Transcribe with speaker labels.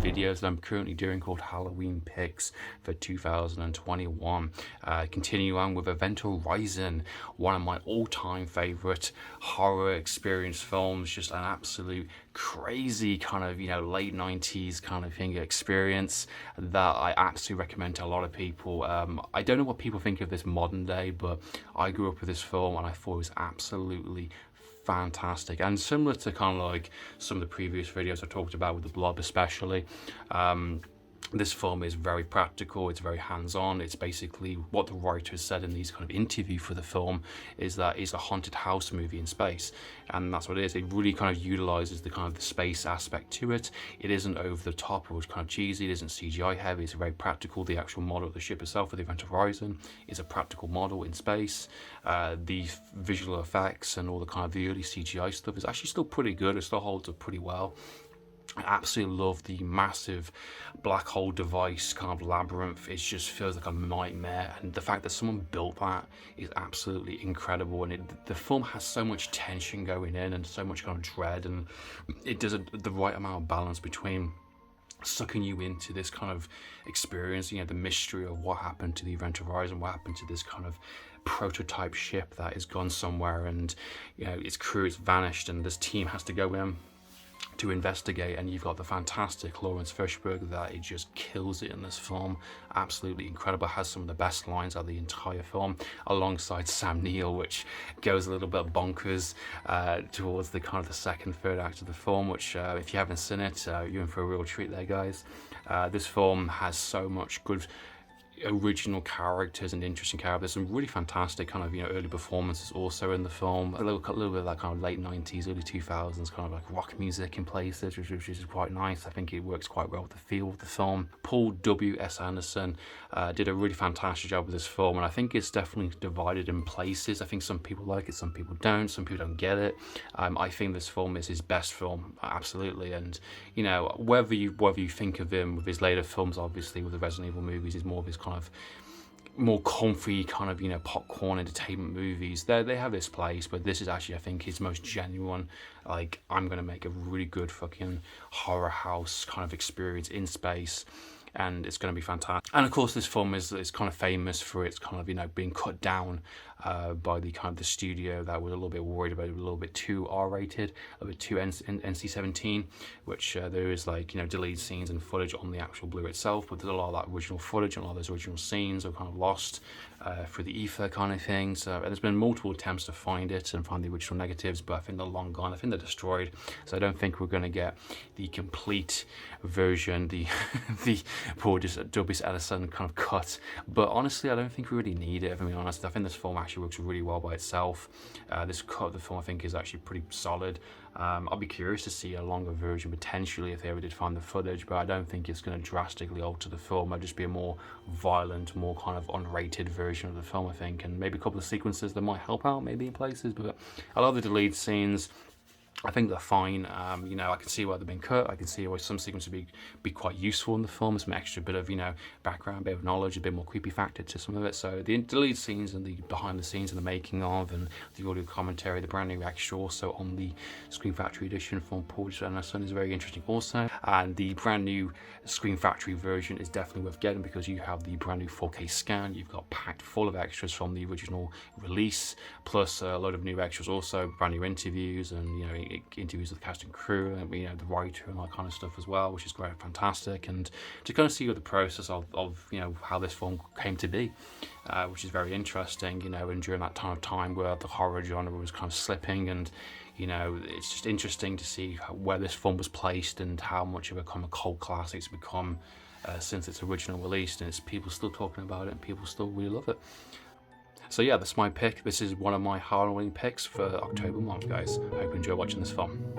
Speaker 1: videos that I'm currently doing called Halloween Picks for 2021. Continue on with Event Horizon, one of my all-time favorite horror experience films. Just an absolute crazy kind of, late 90s kind of thing experience that I absolutely recommend to a lot of people. I don't know what people think of this modern day, but I grew up with this film and I thought it was absolutely fantastic, and similar to kind of like some of the previous videos I talked about with The Blob especially. This film is very practical, it's very hands-on. It's basically what the writer said in these kind of interview for the film is that it's a haunted house movie in space, and that's what it is. It really kind of utilizes the kind of the space aspect to it. It isn't over the top or it's kind of cheesy, it isn't CGI heavy, it's very practical. The actual model of the ship itself for the Event Horizon is a practical model in space. The visual effects and all the kind of the early CGI stuff is actually still pretty good. It still holds up pretty well. I absolutely love the massive black hole device kind of labyrinth. It just feels like a nightmare, and the fact that someone built that is absolutely incredible. And the film has so much tension going in and so much kind of dread, and it does the right amount of balance between sucking you into this kind of experience, the mystery of what happened to the Event Horizon, what happened to this kind of prototype ship that is gone somewhere, and its crew has vanished, and this team has to go in to investigate. And you've got the fantastic Lawrence Fishburne that it just kills it in this film. Absolutely incredible. Has some of the best lines of the entire film, alongside Sam Neill, which goes a little bit bonkers towards the kind of the second, third act of the film, which if you haven't seen it, you're in for a real treat there, guys. This film has so much good original characters and interesting characters, some really fantastic kind of early performances also in the film. A little bit of that kind of late 90s, early 2000s kind of like rock music in places, which is quite nice. I think it works quite well with the feel of the film. Paul W.S. Anderson did a really fantastic job with this film, and I think it's definitely divided in places. I think some people like it, some people don't, some people don't get it. I think this film is his best film, absolutely. And whether you think of him with his later films, obviously with the Resident Evil movies, is more of his kind of more comfy kind of popcorn entertainment movies. They have this place, but this is actually, I think, his most genuine, like, I'm gonna make a really good fucking horror house kind of experience in space, and it's going to be fantastic. And of course this film is kind of famous for its kind of being cut down by the kind of the studio that was a little bit worried about it, a little bit too R-rated, a bit too NC-17, which there is like deleted scenes and footage on the actual Blu-ray itself, but there's a lot of that original footage and a lot of those original scenes are kind of lost through the ether kind of thing. So there's been multiple attempts to find it and find the original negatives, but I think they're long gone. I think they're destroyed. So I don't think we're going to get the complete version, the Paul W.S. Anderson kind of cut. But honestly, I don't think we really need it, if I'm being honest. I think this film actually works really well by itself. This cut of the film, I think, is actually pretty solid. I'll be curious to see a longer version potentially if they ever did find the footage, but I don't think it's going to drastically alter the film. It'll just be a more violent, more kind of unrated version of the film, I think, and maybe a couple of sequences that might help out maybe in places. But I love the deleted scenes. I think they're fine. I can see why they've been cut. I can see why some sequences would be quite useful in the film. Some extra bit of background, a bit of knowledge, a bit more creepy factor to some of it. So the deleted scenes and the behind the scenes and the making of and the audio commentary, the brand new extra also on the Screen Factory edition from Paul W.S. Anderson is very interesting also. And the brand new Screen Factory version is definitely worth getting because you have the brand new 4K scan. You've got packed full of extras from the original release, plus a load of new extras also, brand new interviews and interviews with the cast and crew and the writer and all that kind of stuff as well, which is great, fantastic. And to kind of see the process of how this film came to be, which is very interesting, and during that time where the horror genre was kind of slipping, and it's just interesting to see where this film was placed and how much of a kind of cult classic it's become since its original release, and it's people still talking about it and people still really love it. So yeah, that's my pick. This is one of my Halloween picks for October month, guys. I hope you enjoy watching this film.